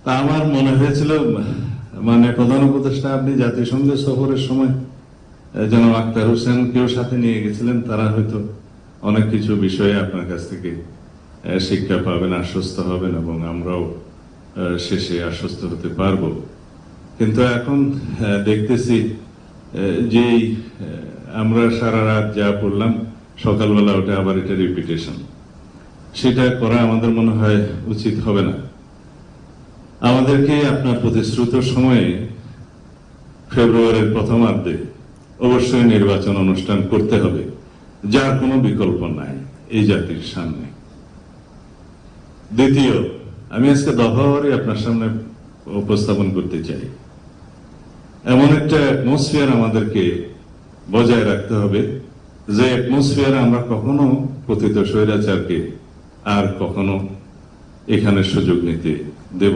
তা আমার মনে হয়েছিল মানে প্রধান উপদেষ্টা আপনি জাতিসংঘ সফরের সময় জনাব আখতার হোসেনকেও সাথে নিয়ে গেছিলেন, তারা হয়তো অনেক কিছু বিষয়ে আপনার কাছ থেকে শিক্ষা পাবেন, আশ্বস্ত হবেন এবং আমরাও শেষে আশ্বস্ত হতে পারবো। কিন্তু এখন দেখতেছি যে আমরা সারা রাত যা পড়লাম সকালবেলা ওটা আবার এটা রিপিটেশন, সেটা করা আমাদের মনে হয় উচিত হবে না। আমাদেরকে আপনার প্রতিশ্রুত সময়ে ফেব্রুয়ারির প্রথমার্ধে অবশ্যই নির্বাচন অনুষ্ঠান করতে হবে, যার কোনো বিকল্প নাই এই জাতির সামনে। দ্বিতীয়, আমি আজকে দফাওয়ারি আপনার সামনে উপস্থাপন করতে চাই। এমন একটা অ্যাটমসফিয়ার আমাদেরকে বজায় রাখতে হবে যে অ্যাটমসফিয়ারে আমরা কখনো পতিত স্বৈরাচারকে আর কখনো এখানে সুযোগ নিতে